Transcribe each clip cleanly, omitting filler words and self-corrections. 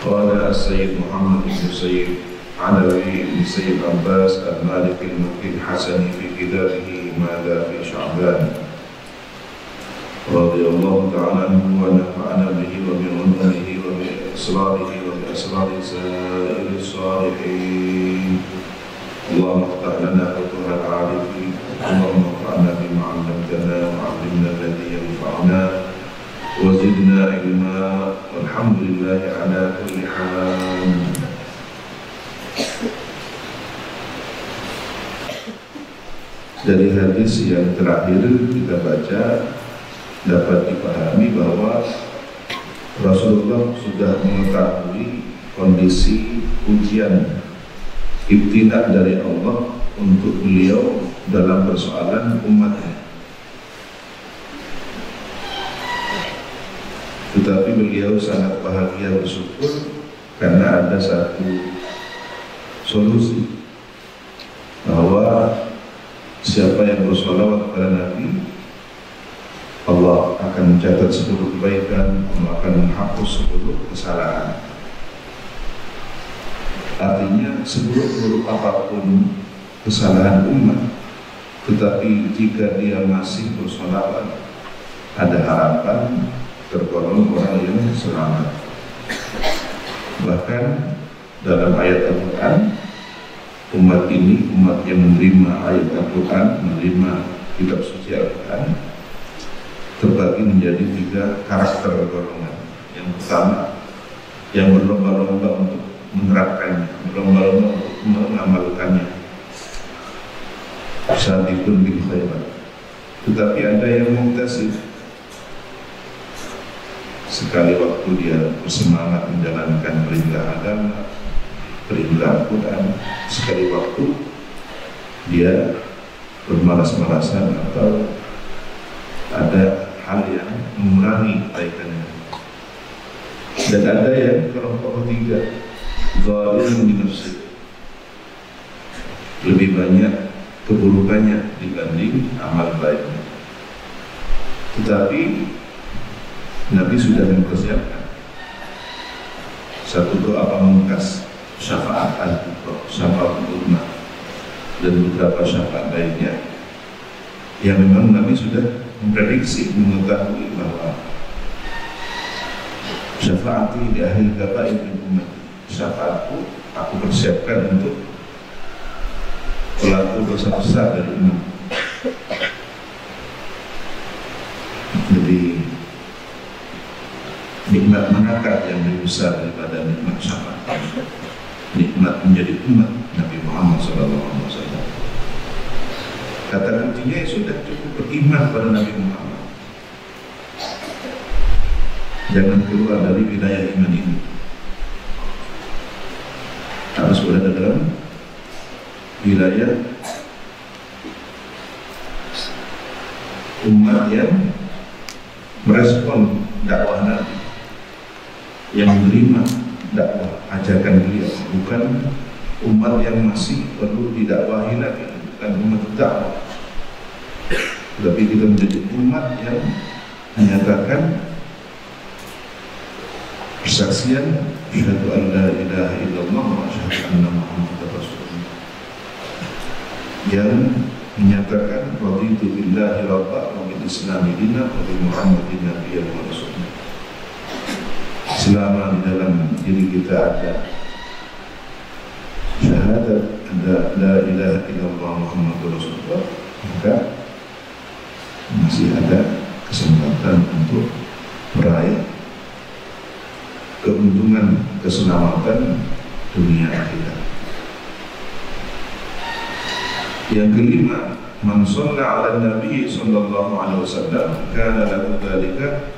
قال السيد محمد بن السيد علوي بن سيد عباس المالك المكي الحسني في كتابه ماذا في شعبان رضي الله تعالى عنه ونفعنا به وبعلومه وبأسراره وبأسرار سائر الصالحين. اللهم افتح لنا فتوح العارفين، اللهم انفعنا بما علمتنا وعلمنا الذي ينفعنا وزدنا علما والحمد لله على كل حال. Dari hadis yang terakhir kita baca dapat dipahami bahwa Rasulullah sudah mengetahui kondisi ujian ibtila dari Allah untuk beliau dalam persoalan umatnya. Tetapi beliau sangat bahagia bersyukur karena ada satu solusi, bahwa siapa yang bersolawat kepada Nabi, Allah akan mencatat 10 kebaikan, Allah akan menghapus 10 kesalahan. Artinya seburuk-buruk apapun kesalahan umat, tetapi jika dia masih bersolawat, ada harapan tergolong orang yang selamat. Bahkan dalam ayat Al-Quran, umat ini, umat yang menerima ayat Al-Quran, menerima kitab suci Al-Quran, terbagi menjadi 3 karakter golongan. Yang pertama, yang berlomba-lomba untuk menerapkannya, berlomba-lomba untuk mengamalkannya, sabiqun bil khairat. Tetapi ada yang muktasib, sekali waktu dia bersemangat menjalankan perintah agama, perintah Al-Quran, sekali waktu dia bermalas-malasan atau ada hal yang mengurangi kebaikannya. Dan ada yang kelompok ketiga, zalimun li nafsihi, lebih banyak keburukannya dibanding amal baiknya. Tetapi Nabi sudah mempersiapkan satu doa pamungkas, syafaat al-kubra, syafaat ummah, dan beberapa syafaat lainnya yang memang Nabi sudah memprediksi, mengetahui bahwa syafaati di akhir kabair min umat, syafaatku aku persiapkan untuk pelaku dosa besar dari umat. Jadi nikmat manakah yang lebih besar daripada nikmat syafaat, nikmat menjadi umat Nabi Muhammad SAW. Kata kuncinya sudah cukup beriman pada Nabi Muhammad, jangan keluar dari wilayah iman ini, harus berada dalam wilayah umat yang merespon dakwah Nabi, yang menerima dakwah ajakan beliau, bukan umat yang masih perlu didakwahi lagi, bukan umat dakwah, tapi kita menjadi umat yang menyatakan persaksian asyhadu an la ilaha illallah wa asyhadu anna muhammadar rasulullah, yang menyatakan raditu billahi rabba wa bil islami dina wa bi muhammadin nabiyyan wa rasulullah. Selama di dalam diri kita ada syahadat, ada la ilaha illallah muhammadur rasulullah, maka masih ada kesempatan untuk meraih keuntungan, keselamatan dunia akhirat. Yang kelima, man shalla 'ala nabi sallallahu alaihi wasallam kana lahu dzalika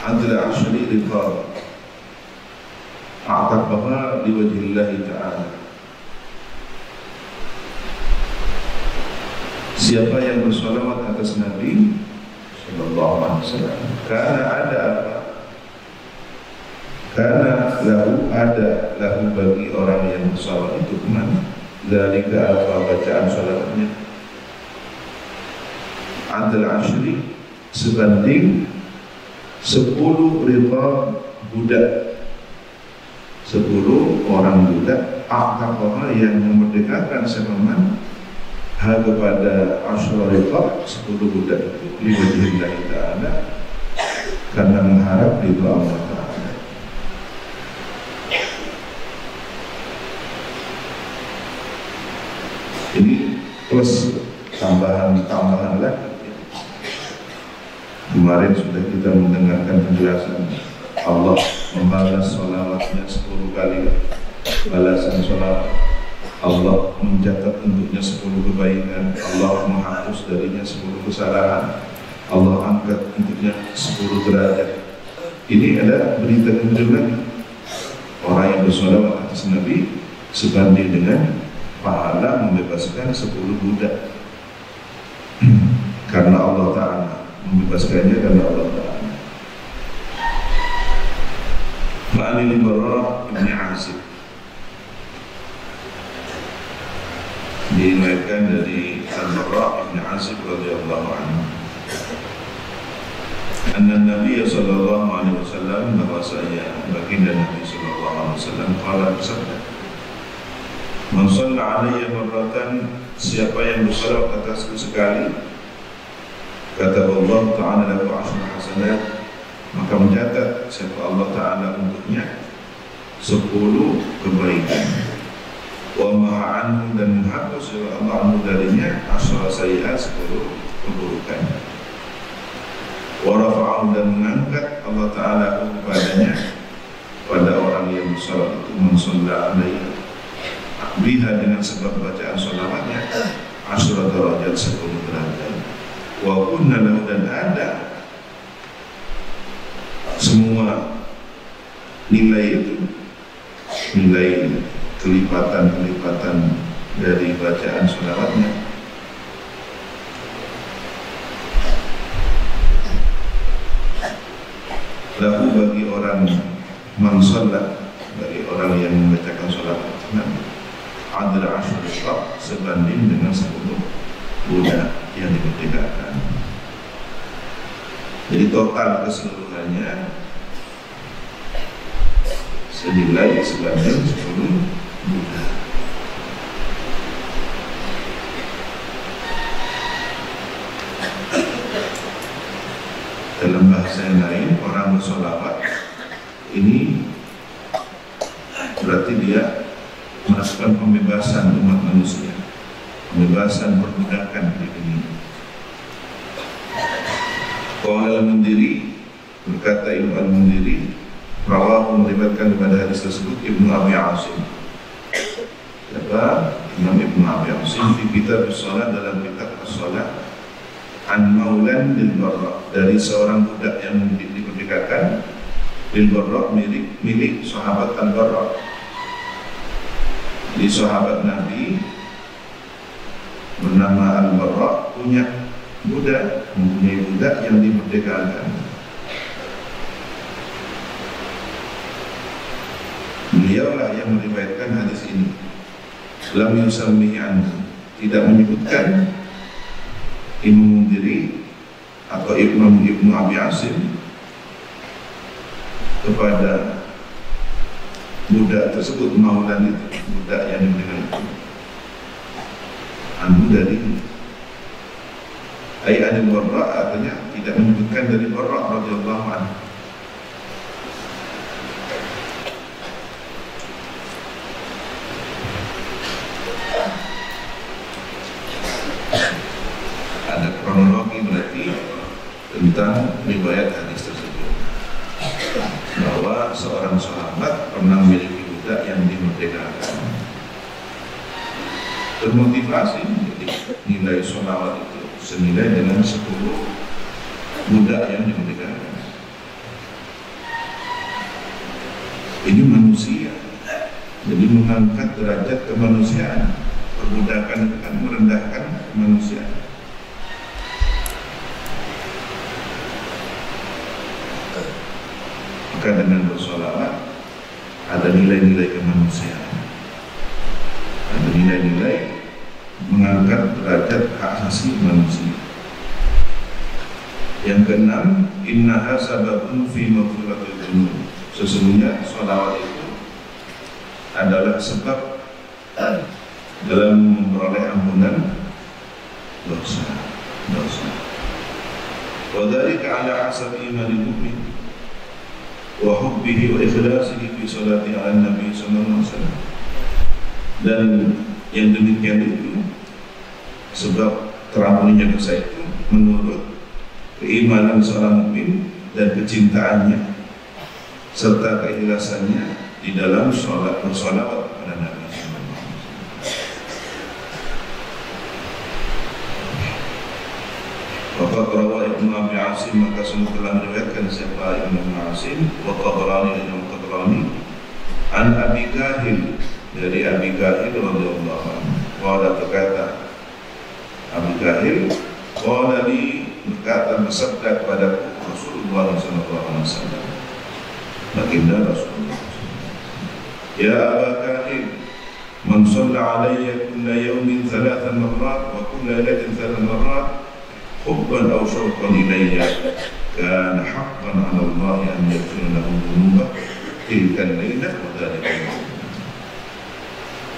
adla 'ashri riqab a'taqaha liwajhillahi ta'ala. Siapa yang bersolawat atas Nabi sallallahu alaihi wasallam, karena ada apa? Karena lahu bagi orang yang bersolawat itu kemana? Dzalika apa bacaan solawatnya? Adl ashri, sebanding 10 ribab budak, 10 orang budak aqaqah yang memerdekakan siapa kepada Asyura ribab, 10 budak itu liwajhillahi ta'ala, karena mengharap ridha Allah Ta'ala. Ini plus tambahan lagi. Kemarin sudah kita mendengarkan penjelasan Allah membalas sholawatnya 10 kali balasan sholawat, Allah mencatat untuknya 10 kebaikan, Allah menghapus darinya 10 kesalahan, Allah angkat untuknya 10 derajat. Ini ada berita gembira lagi, orang yang bersholawat atas Nabi sebanding dengan pahala membebaskan 10 budak karena Allah Ta'ala, membebaskannya karena Allah Ta'ala. Ma'anil Barra bin Azib, diriwayatkan dari Al-Barra bin Azib radhiyallahu anhu, anna Nabi sallallahu alaihi wasallam, bahwasanya baginda Nabi sallallahu alaihi wasallam qala, bersabda, man shalla alayya marratan, siapa yang bersalawat atasku sekali, kata Allah Ta'ala lahu 10 hasanat, maka mencatat siapa Allah Ta'ala untuknya 10 kebaikan. Wa ma'anhu, dan menghapus Allah anhu darinya 10 sayiat, 10 keburukan. Wa rafa'ahu, dan mengangkat Allah Ta'ala kepadanya, pada orang yang bersalat itu, menshalla alaihi biha, dengan sebab bacaan sholawatnya 10 derajat, 10 derajat. Wa kunna lahu, dan ada semua nilai itu, nilai kelipatan-kelipatan dari bacaan sholawatnya, lahu bagi orang man shalla, bagi orang yang membacakan sholawat, adra asyurah, sebanding dengan 10 budak yang dimerdekakan. Jadi total keseluruhannya senilai sebanding 10 budak. Dalam bahasa yang lain, orang bersolawat ini berarti dia melakukan pembebasan umat manusia, pembebasan perbudakan di dunia. Qala al-Mundhiri, berkata Ibnu al-Mundhiri, rawahu, meriwayatkan kepada hadis tersebut Ibnu Abi Asim. Imam Ibnu Abi Asim di kitab as-shalah, dalam kitab as-shalah, an maulan bil Barra, dari seorang budak yang dimerdekakan, bil Barra, milik sahabat Al-Barra. Di sahabat Nabi bernama Al-Barra punya budak, mempunyai budak yang dimerdekakan. Beliaulah yang meriwayatkan hadis ini. Lam yusammihi anhu, tidak menyebutkan Imam Mundhiri atau Ibnu Abi Asim kepada budak tersebut, maulan itu, budak yang dimerdekakan, anhu dari Anil Barra, artinya tidak menyebutkan dari Barra radhiyallahu anhu. Ada kronologi berarti tentang riwayat hadis tersebut, bahwa seorang sahabat pernah memiliki budak yang dimerdekakan. Termotivasi, jadi nilai sholawat itu senilai dengan 10 budak yang dimerdekakan. Ini manusia, jadi mengangkat derajat kemanusiaan. Perbudakan itu kan merendahkan kemanusiaan. Maka dengan bersholawat ada nilai-nilai kemanusiaan, ada nilai-nilai mengangkat derajat hak asasi manusia. Yang keenam, innaha sababun fi maghfiratil dzunub. Sesungguhnya sholawat itu adalah sebab dalam memperoleh ampunan dosa. Wa dzalika ala hasab imanil mu'min wa hubbihi wa ikhlasihi fi sholati ala nabi sallallahu alaihi wasallam. Dan yang demikian itu sebab terampuninya dosa itu menurut keimanan seorang mukmin dan kecintaannya serta keikhlasannya di dalam bersolawat kepada Nabi sallallahu alaihi wasallam. Waqad rawa Ibnu Abi Asim, maka sungguh telah meriwayatkan siapa Ibnu Abi Asim wa Tabrani dan Tabrani an Abi Kahil, dari Abi Kahil radhiyallahu anhu. Qala, berkata Abi Kahil, qala li, berkata bersabda kepadaku Rasulullah sallallahu alaihi wasallam, baginda Rasulullah, ya Aba Kahil, man shalla alayya kulla yawmin 3 marrat wa kulla lailatin 3 marrat hubban aw shawqan ilayya kana haqqan 'ala Allah an yaghfira lahu dhunubahu tilka al-lailah wa dhalika al-yawm.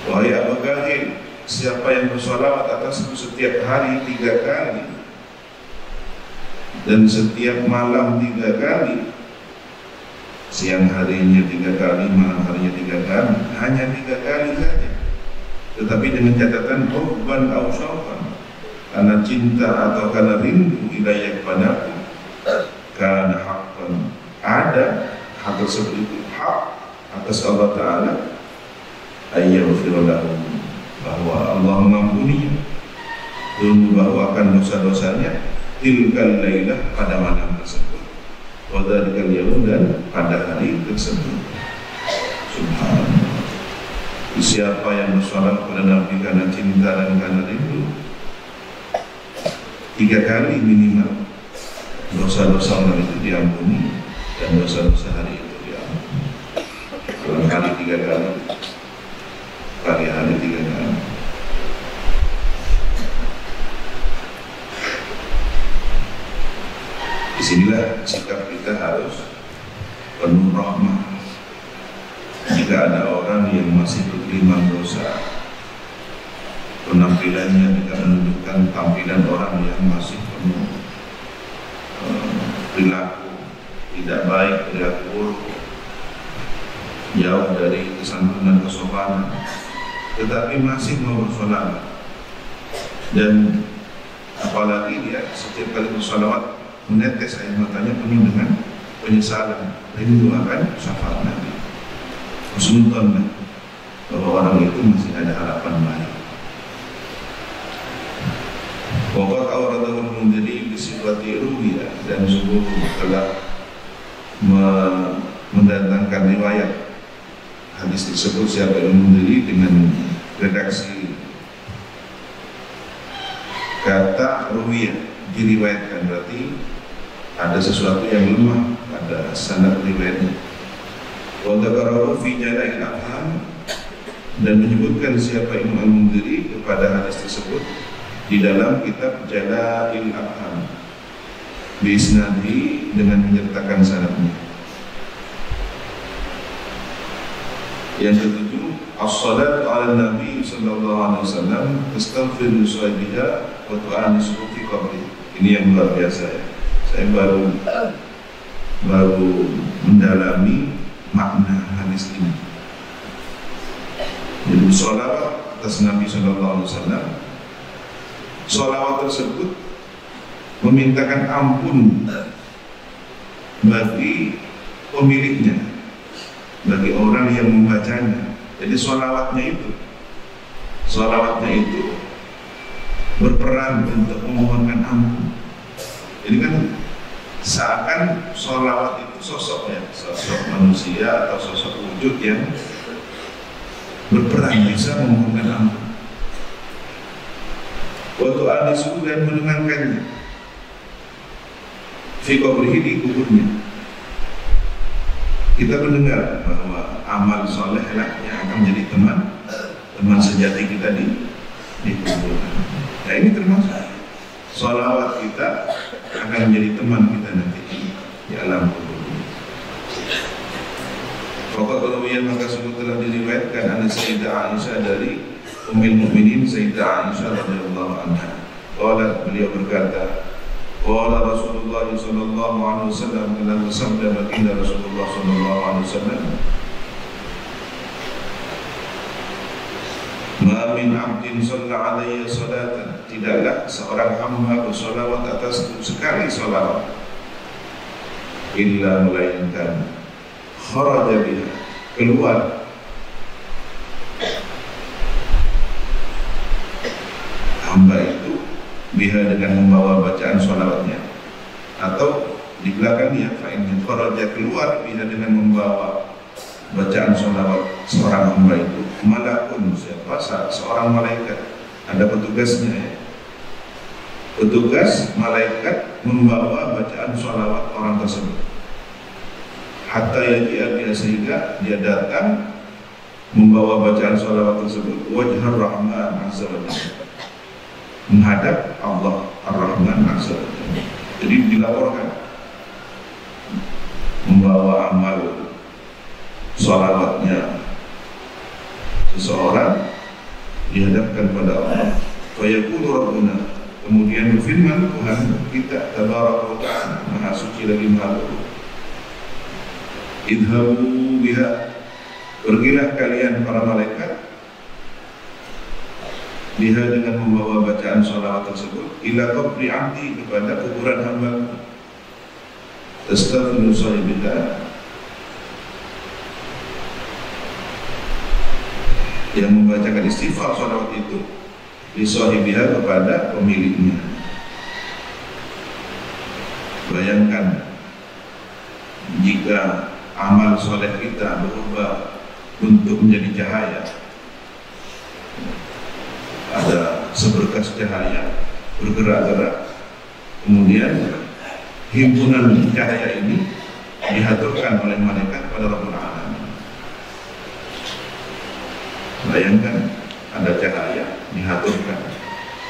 Wahai Aba Kahil, siapa yang bersolawat atasku setiap hari 3 kali dan setiap malam 3 kali, siang harinya 3 kali, malam harinya 3 kali, hanya 3 kali saja, tetapi dengan catatan hubban aw syauqan, karena cinta atau karena rindu ilayya kepadaku, karena haqqan, ada hak tersebut itu hak atas Allah Ta'ala, ayyaghfira lahu, bahwa Allah mengampuninya, dan bahwa akan dosa-dosanya, tilkal lailah, pada malam tersebut, wa dzalikal yaum, dan pada hari tersebut. Subhanallah. Siapa yang bersolat kepada Nabi karena cinta dan karena rindu, 3 kali minimal, dosa-dosa orang itu diampuni dan dosa-dosa hari itu diampuni. Kalau kali 3 kali, hari 3 kali. Disinilah sikap kita harus penuh rahmah. Jika ada orang yang masih bergelimang dosa, penampilannya tidak menunjukkan tampilan orang yang masih penuh perilaku tidak baik, perilaku buruk, jauh dari kesantunan kesopanan, tetapi masih mau bersolawat, dan apalagi dia setiap kali bersolawat menetes air matanya penuh dengan penyesalan, rindu akan syafaat Nabi, husnuzon bahwa orang itu masih ada harapan baik. Waqad awradahu al-Mundhiri bi sifati ru'ya, dan sungguh telah mendatangkan riwayat hadis tersebut siapa al-Mundhiri dengan redaksi kata ru'ya, diriwayatkan, berarti ada sesuatu yang lemah pada sanad riwayatnya. Wa dzakarahu fi Jala'il Afham, dan menyebutkan siapa Imam Al-Mundhiri kepada hadis tersebut di dalam kitab Jala'il Afham bisnadi, dengan menyertakan sanadnya. Yang ketujuh, as-salatu ala Nabi sallallahu alaihi wasallam tastaghfiru sahibiha wa tu'anisu fi qabri. Ini yang luar biasa ya. Saya baru mendalami makna hadis ini. Jadi sholawat atas Nabi sallallahu alaihi wasallam, sholawat tersebut memintakan ampun bagi pemiliknya, bagi orang yang membacanya. Jadi sholawatnya itu berperan untuk memohonkan ampun. Jadi kan seakan sholawat itu sosok manusia atau sosok wujud yang berperan bisa memohonkan ampun. Waktu anisu, dan menenangkannya fi qabrihi, di kuburnya. Kita mendengar bahwa amal soleh lah yang akan menjadi teman sejati kita di kubur. Nah, ini termasuk sholawat kita akan menjadi teman kita nanti di alam kubur. Faqad rawiya, maka sungguh telah diriwayatkan an Sayyidah Aisyah dari Ummul Mukminin Sayyidah Aisyah radhiyallahu anha. Qalat, beliau berkata, qala Rasulullah sallallahu alaihi wasallam, telah bersabda baginda Rasulullah sallallahu alaihi wasallam, ma min 'abdin shalla 'alayya salatan, tidaklah seorang hamba bersolawat atasku sekali solawat, illa melainkan kharaja biha, keluar hamba itu biha dengan membawa bacaan solawatnya, atau di belakangnya fa'in kharaja, keluar biha dengan membawa bacaan solawat seorang hamba itu, malakun, siapa? Seorang malaikat, ada petugasnya ya. Petugas malaikat membawa bacaan solawat orang tersebut, hatta yaji'a biha, sehingga dia datang membawa bacaan solawat tersebut wajhar rahman azza wa jalla, menghadap Allah ar-Rahman azza wa jalla. Jadi dilaporkan membawa amal salawatnya seseorang dihadapkan pada Allah. Fayaqulu rabbuna, kemudian berfirman Tuhan kita tabaraka wa ta'ala, maha suci lagi maha luhur, idhabu biha, pergilah kalian para malaikat biha dengan membawa bacaan salawat tersebut, ila qabri 'abdi, kepada kuburan hamba, tastaghfiru sahibiha, yang membacakan istighfar salawat itu li sahibiha, kepada pemiliknya. Bayangkan jika amal soleh kita berubah untuk menjadi cahaya, ada seberkas cahaya bergerak-gerak, kemudian himpunan cahaya ini dihaturkan oleh malaikat pada Rabbul Alamin. Bayangkan ada cahaya dihaturkan,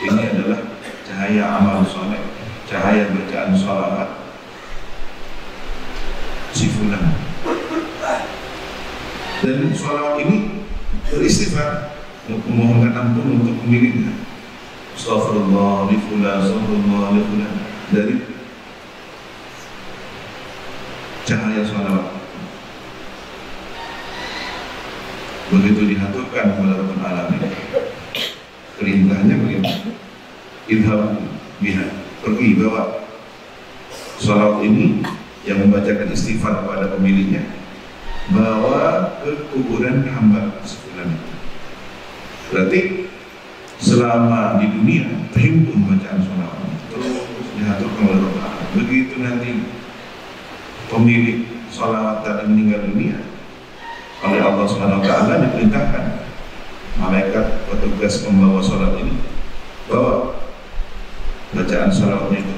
ini adalah cahaya amal soleh, cahaya bacaan sholawat si fulan, dan sholawat ini beristighfar, memohonkan ampun untuk pemiliknya. Astaghfirullah li fulan, astaghfirullah li fulan, dari cahaya sholawat. Begitu dihaturkan kepada Rabbul Alamin, perintahnya bagaimana? Idhabu biha, pergi bawa sholawat ini yang membacakan istighfar kepada pemiliknya, bawa ke kuburan hamba sefulan itu. Berarti selama di dunia terhimpun bacaan sholawat terus dihaturkan oleh Rabbul Alamin. Begitu nanti pemilik sholawat tadi meninggal dunia, oleh Allah Subhanahu wa ta'ala diperintahkan malaikat petugas membawa sholat ini, bawa bacaan sholawatnya itu,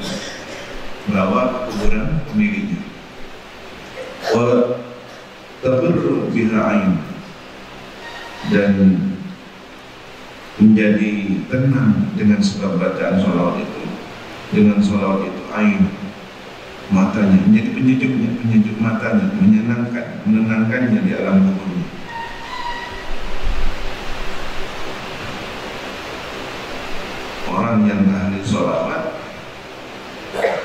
bawa kuburan pemiliknya. Wa tabirru biha ain, dan menjadi tenang dengan sebab bacaan sholawat itu, dengan sholawat itu ain, matanya menjadi penyejuknya, penyejuk matanya, menenangkannya di alam kuburnya. Orang yang ahli sholawat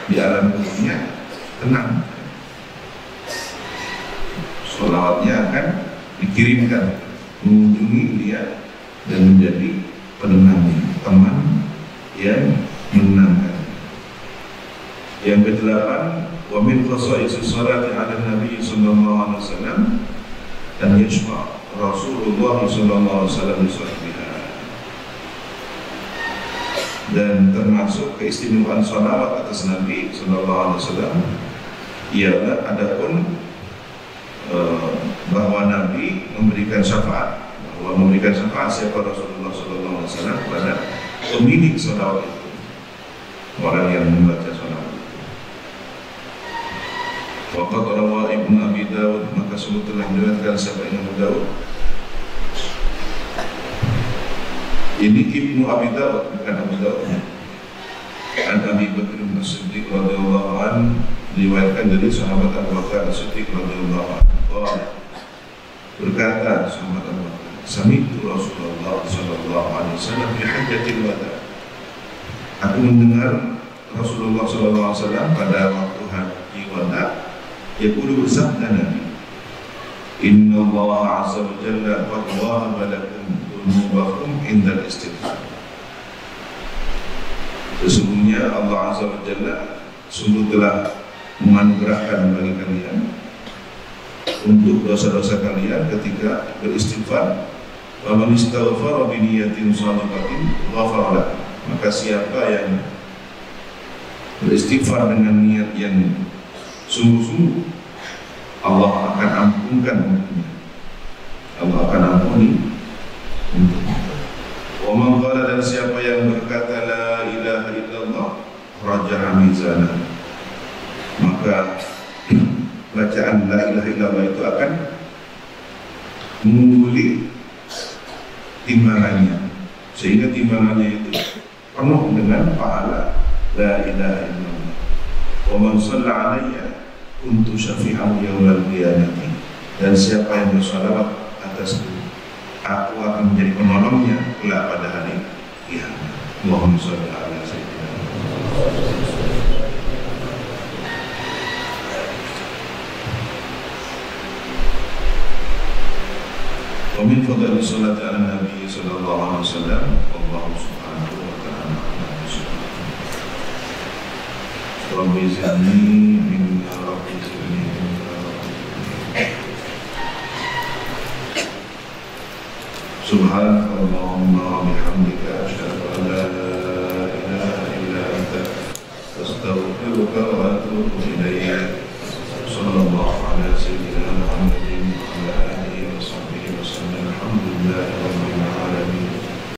di alam kuburnya tenang, sholawatnya akan dikirimkan mengunjungi dia dan menjadi penenangnya, teman yang menenangkan. Yang kedelapan, wa min khasa'is sholati 'ala Nabi sallallahu alaihi wasallam dan yashfa' Rasulullah sallallahu alaihi wasallam li sahbiha. Dan termasuk keistimewaan sholawat atas Nabi sallallahu alaihi wasallam ialah adapun bahwa Nabi memberikan syafaat, siapa Rasulullah sallallahu alaihi wasallam kepada pemilik sholawat itu, orang yang membaca sholawat. Waqad rawa Ibnu Abi Dawud, maka sungguh telah diriwayatkan siapa Ibnu Dawud. Ini Ibnu Abi Dawud, bukan Abu Dawud. An Abi Bakr As-Siddiq radhiyallahu anhu, diriwayatkan dari sahabat Abu Bakar As-Siddiq radhiyallahu anhu, berkata sahabat Abu Bakar, sami'tu Rasulullah sallallahu alaihi wasallam fi hajjatil wada. Aku mendengar Rasulullah sallallahu alaihi wasallam pada waktu haji wada, yaqulu, bersabda Nabi, inna Allah azza wa jalla qad wahaba lakum dhunubakum indal istighfar. Sesungguhnya Allah azza wa jalla sungguh telah menganugerahkan bagi kalian untuk dosa-dosa kalian ketika beristighfar. Wa man istaghfara bi niyatin shadiqatin ghafara lahu. Maka siapa yang beristighfar dengan niat yang sungguh-sungguh, Allah akan ampunkan untuknya. Allah akan ampuni untuknya. Wa man qala, dan siapa yang berkata la ilaha illallah raja'a mizanah, maka bacaan la ilaha illallah itu akan mengungguli timbangannya, sehingga timbangannya itu penuh dengan pahala la ilaha illallah. Wa man shalla alayya kuntu syafi'ahu yaumal qiyamah, dan siapa yang bersalawat atasku, aku akan menjadi penolongnya kelak pada hari kiamat. Allahumma shalli ala sayyidina Muhammad. Wa min fadli sholati ala nabi sallallahu alaihi wasallam, wallahu subhanahu wa ta'ala Rabbi zidni min rabbi zidni min rabbi. Subhanallahumma wa bihamdika, asyhadu an la ilaha illa anta, astaghfiruka wa atubu ilaik. Sallallahu ala sayyidina Muhammadin wa ala alihi wa sahbihi wa sallam. Alhamdulillah.